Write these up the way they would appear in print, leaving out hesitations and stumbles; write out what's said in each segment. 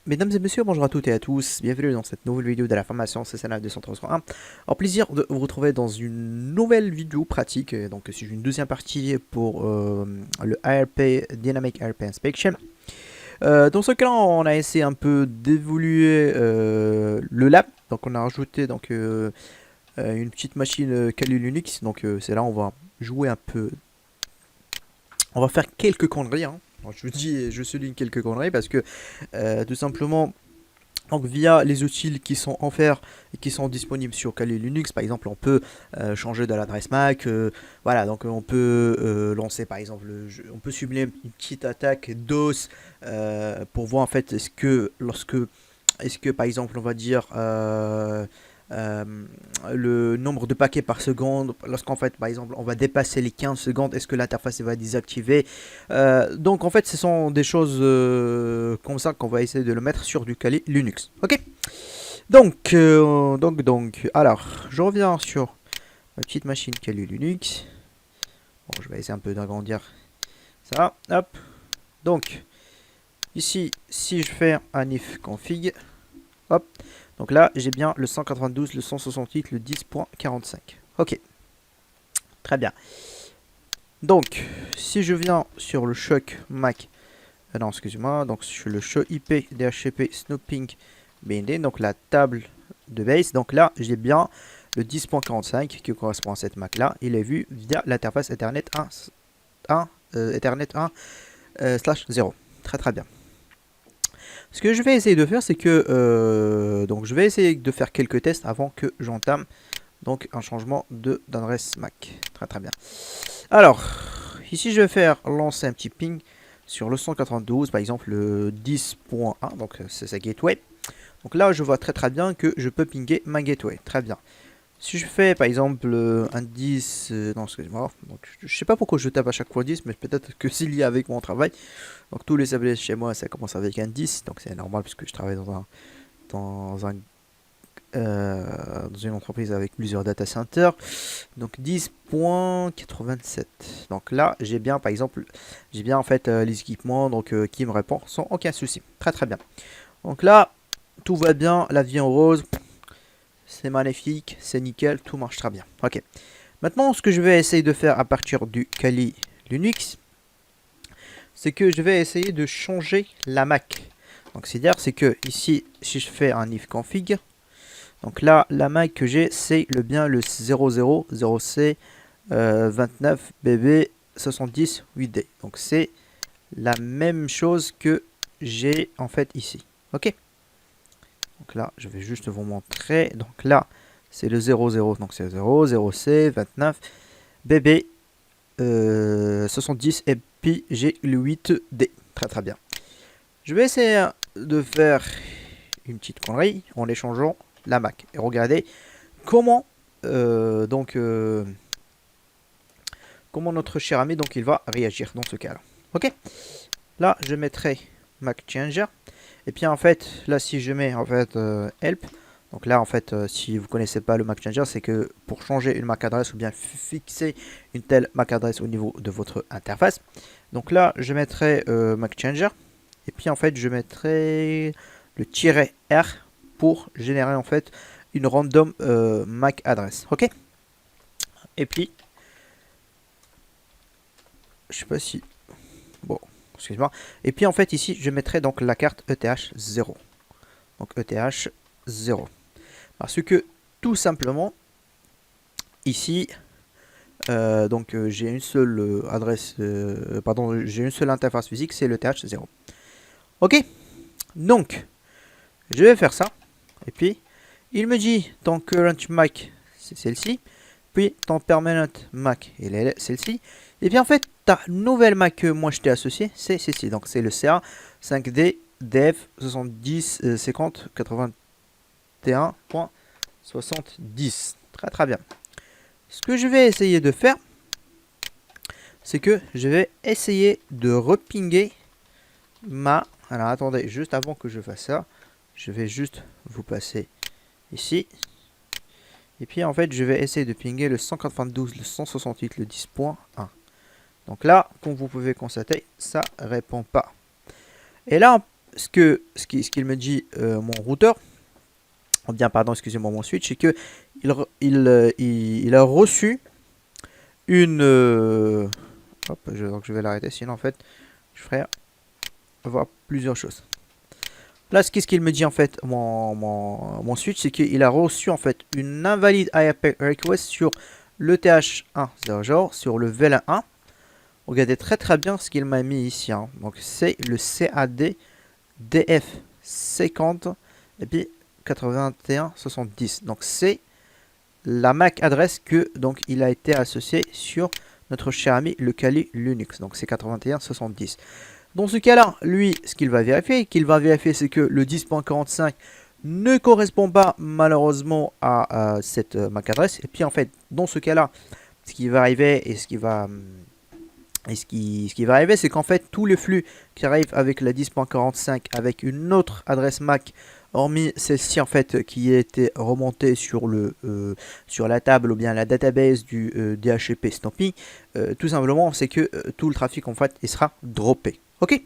Mesdames et messieurs, bonjour à toutes et à tous, bienvenue dans cette nouvelle vidéo de la formation CCNA 231. Alors plaisir de vous retrouver dans une nouvelle vidéo pratique, donc c'est une deuxième partie pour le ARP Dynamic ARP Inspection. Dans ce cas-là, on a essayé un peu d'évoluer le lab, donc on a rajouté donc, une petite machine Kali Linux, donc c'est là on va jouer un peu, on va faire quelques conneries, hein. Alors, je souligne quelques conneries parce que tout simplement, donc via les outils qui sont offerts et qui sont disponibles sur Kali Linux, par exemple, on peut changer de l'adresse MAC. Voilà, donc on peut lancer par exemple, on peut cibler une petite attaque DOS pour voir en fait est-ce que par exemple on va dire euh, le nombre de paquets par seconde, lorsqu'en fait par exemple on va dépasser les 15 secondes, est-ce que l'interface va désactiver. Donc en fait ce sont des choses comme ça qu'on va essayer de le mettre sur du Kali Linux. Ok, donc, alors je reviens sur ma petite machine Kali Linux. Bon, je vais essayer un peu d'agrandir ça, hop. Donc ici, si je fais un if config, hop, donc là j'ai bien le 192, le 168, le 10.45. Ok, très bien. Donc si je viens sur le choc Mac, non excusez-moi, donc sur le show IP DHCP Snooping BND, donc la table de base, donc là j'ai bien le 10.45 qui correspond à cette Mac là, il est vu via l'interface Ethernet 1, Ethernet 1 /0. Très très bien. Ce que je vais essayer de faire, c'est que donc je vais essayer de faire quelques tests avant que j'entame donc un changement d'adresse MAC. Très très bien. Alors, ici je vais faire lancer un petit ping sur le 192, par exemple le 10.1, donc c'est sa gateway. Donc là, je vois très très bien que je peux pinguer ma gateway. Très bien. Si je fais par exemple un 10, non excusez-moi, donc je sais pas pourquoi je tape à chaque fois 10, mais peut-être que s'il y a avec mon travail. Donc tous les ABS chez moi ça commence avec un 10, donc c'est normal puisque je travaille dans un dans une entreprise avec plusieurs data centers. Donc 10.87. Donc là j'ai bien par exemple, j'ai bien en fait les équipements donc qui me répondent sans aucun souci. Très très bien. Donc là tout va bien, la vie en rose. C'est magnifique, c'est nickel, tout marche très bien. Ok. Maintenant, ce que je vais essayer de faire à partir du Kali Linux, c'est que je vais essayer de changer la Mac. Donc, c'est que ici, si je fais un if config, donc là, la Mac que j'ai, c'est bien le 000C 29 BB 70 8D. Donc, c'est la même chose que j'ai en fait ici. Ok. Donc là, je vais juste vous montrer. Donc là, c'est le 00. Donc c'est 0, 0C, 29, BB, 70. Et puis j'ai le 8D. Très très bien. Je vais essayer de faire une petite connerie en échangeant la Mac. Et regardez comment, comment notre cher ami donc, il va réagir dans ce cas-là. Ok. Là, je mettrai Mac Changer. Et puis en fait, là si je mets en fait help, donc là en fait si vous connaissez pas le MAC changer, c'est que pour changer une MAC adresse ou bien fixer une telle MAC adresse au niveau de votre interface. Donc là je mettrai MAC changer et puis en fait je mettrai le "-r" pour générer en fait une random MAC adresse. Ok. Et puis je sais pas si bon, excuse-moi. Et puis en fait ici je mettrai donc la carte ETH 0. Donc ETH 0. Parce que tout simplement, ici, j'ai une seule adresse, pardon, j'ai une seule interface physique, c'est le TH0. Ok, donc je vais faire ça. Et puis, il me dit ton current MAC, c'est celle-ci. Puis ton permanent MAC, il est celle-ci. Et bien en fait, ta nouvelle MAC que moi je t'ai associée, c'est celle-ci. Donc c'est le CA 5D Dev 70 50 81.70. Très très bien. Ce que je vais essayer de faire, c'est que je vais essayer de repinguer ma... Alors attendez, juste avant que je fasse ça, je vais juste vous passer ici. Et puis en fait, je vais essayer de pinguer le 192, le 168, le 10.1. Donc là, comme vous pouvez constater, ça répond pas. Et là, ce qu'il me dit mon routeur, ou bien pardon, excusez-moi, mon switch, c'est que il a reçu une hop, donc je vais l'arrêter, sinon en fait je ferai avoir plusieurs choses. Là, qu'est-ce qu'il me dit en fait, mon switch, c'est qu'il a reçu en fait une invalide IAP request sur le TH100, sur le VLAN 1. Regardez très très bien ce qu'il m'a mis ici, hein. Donc c'est le CAD DF50 et puis 8170. Donc c'est la MAC adresse que donc il a été associé sur notre cher ami le Kali Linux. Donc c'est 8170. Dans ce cas-là, lui, ce qu'il va vérifier, c'est que le 10.45 ne correspond pas malheureusement à cette MAC adresse. Et puis en fait, dans ce cas-là, ce qui va arriver et ce qui va arriver, c'est qu'en fait, tous les flux qui arrivent avec la 10.45 avec une autre adresse MAC, hormis celle-ci en fait qui a été remontée sur la table ou bien la database du DHCP Stamping, tout simplement, c'est que tout le trafic en fait, il sera droppé. Ok.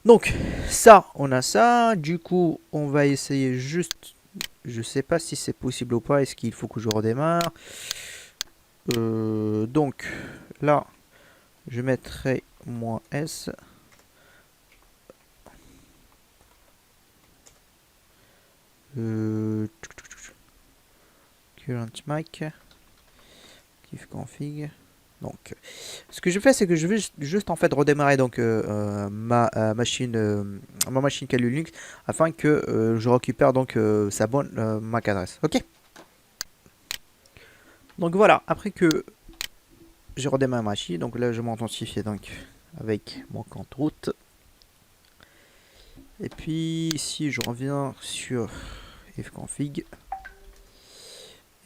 Donc ça, on a ça. Du coup, on va essayer juste. Je sais pas si c'est possible ou pas. Est-ce qu'il faut que je redémarre? Donc là, je mettrai -S. Current Mac. Config. Donc, ce que je fais, c'est que je vais juste en fait redémarrer donc ma machine Kali Linux afin que je récupère donc sa bonne MAC adresse. Ok. Donc voilà. Après que j'ai redémarré ma machine, donc là je m'authentifie donc avec mon compte route. Et puis ici je reviens sur fconfig. Et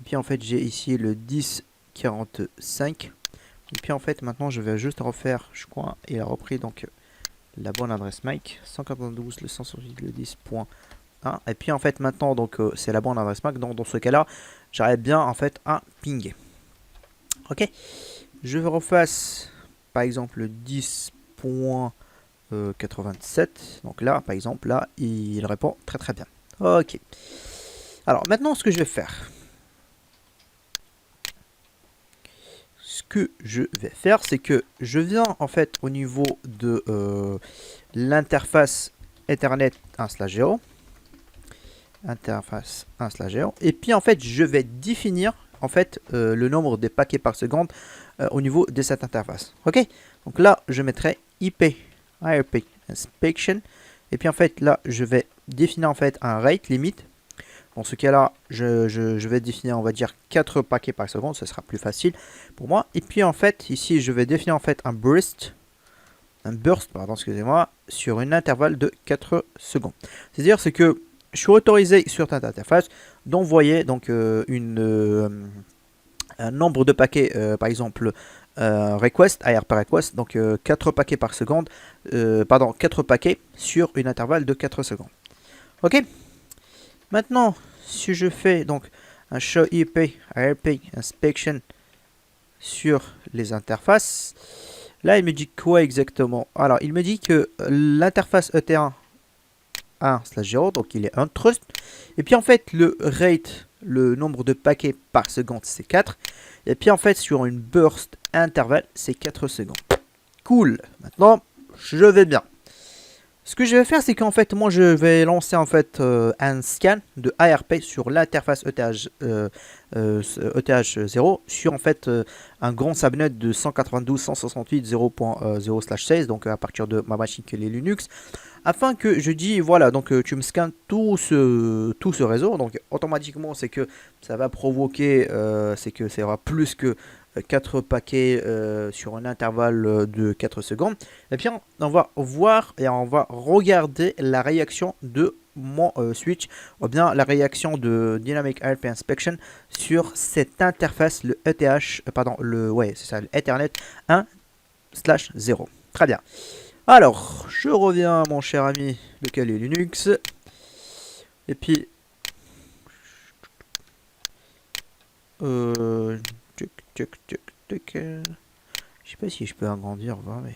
puis en fait j'ai ici le 1045. Et puis en fait maintenant je vais juste refaire, je crois, il a repris donc la bonne adresse MAC 192 le 168 le 10.1. Et puis en fait maintenant donc c'est la bonne adresse MAC. Donc dans ce cas là j'arrête bien en fait à pinguer. Ok. Je refasse par exemple le 10.87. Donc là par exemple là il répond très très bien. Ok. Alors maintenant ce que je vais faire. C'est que je viens en fait au niveau de l'interface Ethernet 1/0. Interface 1/0. Et puis en fait je vais définir en fait le nombre de paquets par seconde au niveau de cette interface. Ok. Donc là je mettrai IP inspection. Et puis en fait là je vais définir en fait un rate limite. Dans ce cas-là, je vais définir, on va dire, 4 paquets par seconde. Ce sera plus facile pour moi. Et puis, en fait, ici, je vais définir, en fait, un burst, pardon, excusez-moi, sur une intervalle de 4 secondes. C'est-à-dire, c'est que je suis autorisé sur cette interface d'envoyer, donc, un nombre de paquets, par exemple, request, ARP request, donc 4 paquets par seconde, 4 paquets sur une intervalle de 4 secondes. Ok. Maintenant, si je fais donc un show IP ARP inspection sur les interfaces, là il me dit quoi exactement? Alors il me dit que l'interface ET1 1/0, donc il est un trust. Et puis en fait le rate, le nombre de paquets par seconde, c'est 4. Et puis en fait sur une burst intervalle, c'est 4 secondes. Cool. Maintenant, je vais bien. Ce que je vais faire, c'est qu'en fait, moi, je vais lancer en fait un scan de ARP sur l'interface ETH0 sur en fait un grand subnet de 192.168.0.0/16, donc à partir de ma machine qui est Linux, afin que je dis voilà, donc tu me scannes tout ce réseau, donc automatiquement c'est que ça va provoquer, c'est que ça aura plus que 4 paquets sur un intervalle de 4 secondes. Et puis on va voir et on va regarder la réaction de mon switch, ou bien la réaction de Dynamic ARP Inspection sur cette interface, le ETH, c'est ça, le Ethernet 1/0. Très bien. Alors, je reviens, mon cher ami, le Kali Linux. Et puis, je sais pas si je peux agrandir, mais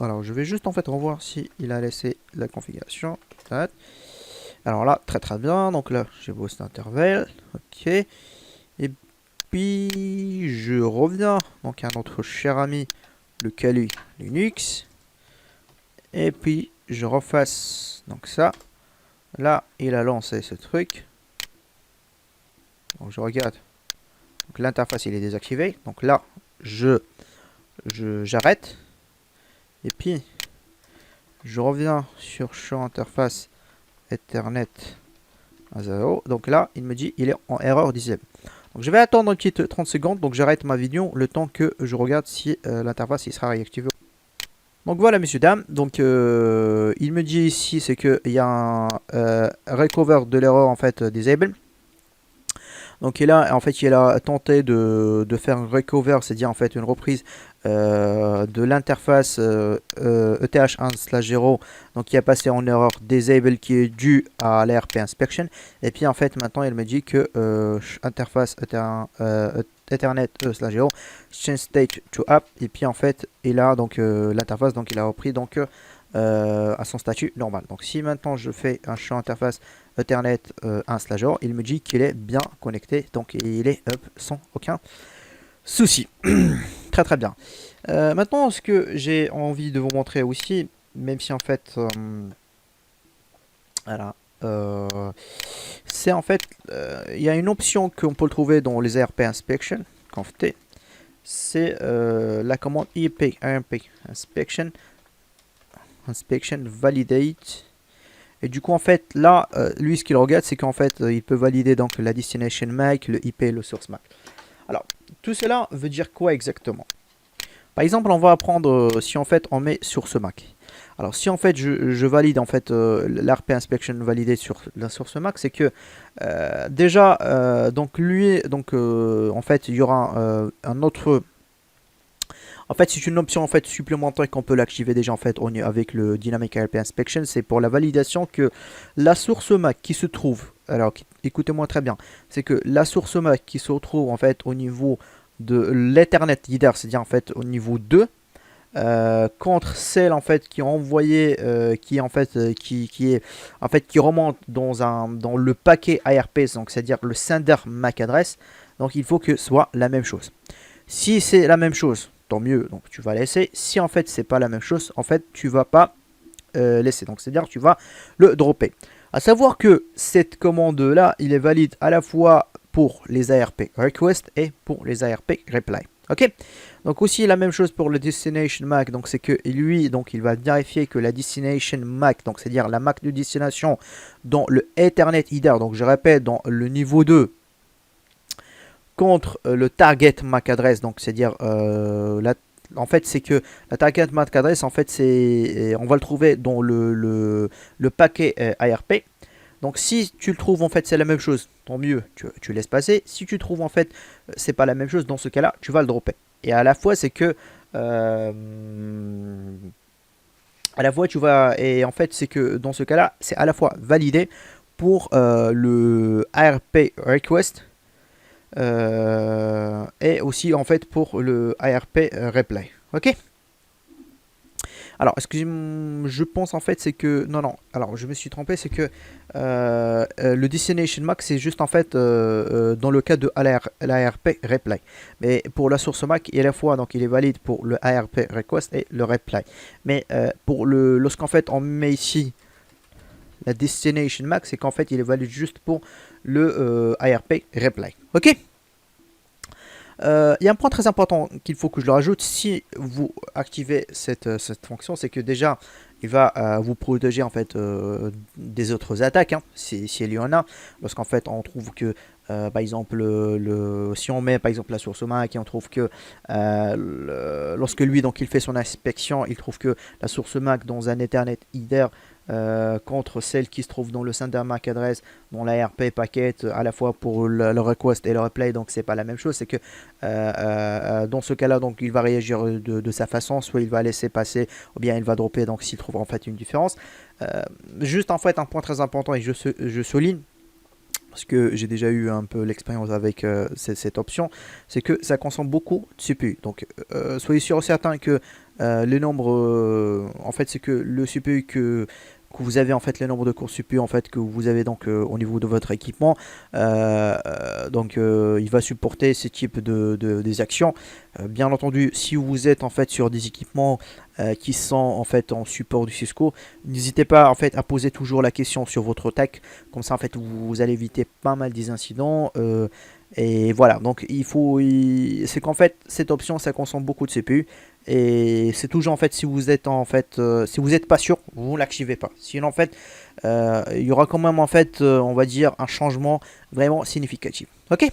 Alors, je vais juste en fait revoir si il a laissé la configuration. Alors là, très très bien. Donc là, j'ai boost intervalle. Ok. Et puis, je reviens donc à notre cher ami, le Kali Linux. Et puis, je refasse donc ça. Là, il a lancé ce truc. Donc, je regarde. Donc, l'interface, il est désactivé. Donc là, j'arrête. Et puis, je reviens sur champ interface Ethernet à 0. Donc là, il me dit il est en erreur disable. Donc je vais attendre une petite 30 secondes. Donc j'arrête ma vidéo le temps que je regarde si l'interface il sera réactivé. Donc voilà, messieurs, dames. Donc il me dit ici c'est qu'il y a un recover de l'erreur en fait disable. Donc il a tenté de faire un recover, c'est-à-dire en fait une reprise de l'interface ETH1/0, donc qui a passé en erreur disable qui est due à l'ARP inspection. Et puis en fait maintenant il me dit que interface Ethernet E/0 change state to app, et puis en fait il a donc l'interface, donc il a repris donc à son statut normal. Donc si maintenant je fais un champ interface Ethernet 1/0, il me dit qu'il est bien connecté, donc il est up sans aucun souci. Très très bien. Maintenant, ce que j'ai envie de vous montrer aussi, même si en fait voilà, c'est en fait il y a une option qu'on peut le trouver dans les ARP inspection qu'on fait, c'est la commande IP ARP inspection validate. Et du coup en fait là lui ce qu'il regarde c'est qu'en fait il peut valider donc la destination MAC, le IP et le source MAC. Alors tout cela veut dire quoi exactement? Par exemple on va apprendre si en fait on met source MAC. Alors si en fait je valide en fait l'ARP inspection validé sur la source MAC, c'est que déjà donc lui donc en fait il y aura un autre. En fait, c'est une option en fait supplémentaire qu'on peut l'activer déjà en fait avec le Dynamic ARP Inspection. C'est pour la validation que la source MAC qui se trouve, alors écoutez-moi très bien, c'est que la source MAC qui se retrouve en fait au niveau de l'Ethernet header, c'est-à-dire en fait au niveau 2, contre celle en fait qui est envoyée, qui remonte dans le paquet ARP, donc c'est-à-dire le sender MAC address. Donc il faut que ce soit la même chose. Si c'est la même chose, tant mieux, donc tu vas laisser. Si en fait c'est pas la même chose, en fait tu vas pas laisser, donc c'est à dire tu vas le dropper. À savoir que cette commande là il est valide à la fois pour les ARP request et pour les ARP reply. Ok, donc aussi la même chose pour le destination MAC, donc c'est que lui donc il va vérifier que la destination MAC, donc c'est à dire la MAC de destination dans le Ethernet header, donc je répète dans le niveau 2 contre le target MAC address, donc c'est à dire en fait c'est que la target MAC address en fait c'est on va le trouver dans le paquet ARP. Donc si tu le trouves en fait c'est la même chose, tant mieux, tu laisses passer. Si tu trouves en fait c'est pas la même chose, dans ce cas là tu vas le dropper. Et à la fois c'est que à la fois tu vas, et en fait c'est que dans ce cas là c'est à la fois validé pour le ARP request et aussi en fait pour le ARP replay. Ok, alors excusez-moi, je pense en fait c'est que non, alors je me suis trompé, c'est que le destination MAC c'est juste en fait dans le cas de l'ARP replay, mais pour la source MAC il est à la fois donc il est valide pour le ARP request et le replay, mais pour lorsqu'en fait on met ici la destination MAC, c'est qu'en fait il est valide juste pour le ARP replay. Ok, il y a un point très important qu'il faut que je le rajoute si vous activez cette fonction, c'est que déjà il va vous protéger en fait des autres attaques, hein, si il y en a, lorsqu'en fait on trouve que par exemple si on met par exemple la source MAC et on trouve que lorsque lui donc il fait son inspection, il trouve que la source MAC dans un Ethernet header contre celle qui se trouve dans le sender MAC address, dans l'ARP packet, à la fois pour le request et le replay, donc c'est pas la même chose. C'est que dans ce cas là donc il va réagir de sa façon, soit il va laisser passer ou bien il va dropper, donc s'il trouve en fait une différence. Juste en fait un point très important et je souligne, parce que j'ai déjà eu un peu l'expérience avec cette option, c'est que ça consomme beaucoup de CPU. Donc soyez sûr et certain que le nombre, en fait c'est que le CPU que vous avez, en fait, le nombre de courses CPU en fait que vous avez donc au niveau de votre équipement, il va supporter ce type des actions. Bien entendu, si vous êtes en fait sur des équipements qui sont en fait en support du Cisco, n'hésitez pas en fait à poser toujours la question sur votre TAC, comme ça en fait vous allez éviter pas mal des incidents. Et voilà, donc c'est qu'en fait cette option ça consomme beaucoup de CPU, et c'est toujours en fait si vous êtes si vous êtes pas sûr, vous l'activez pas. Sinon en fait il y aura quand même en fait on va dire un changement vraiment significatif. Ok.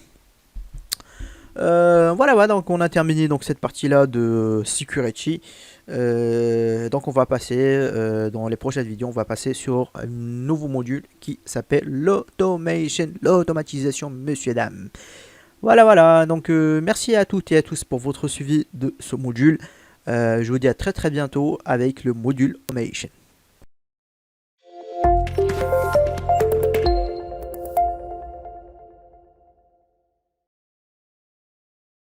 Voilà, donc on a terminé donc cette partie-là de security. Donc on va passer dans les prochaines vidéos, on va passer sur un nouveau module qui s'appelle l'automation, l'automatisation, monsieur dames. Voilà, donc merci à toutes et à tous pour votre suivi de ce module. Je vous dis à très bientôt avec le module automation.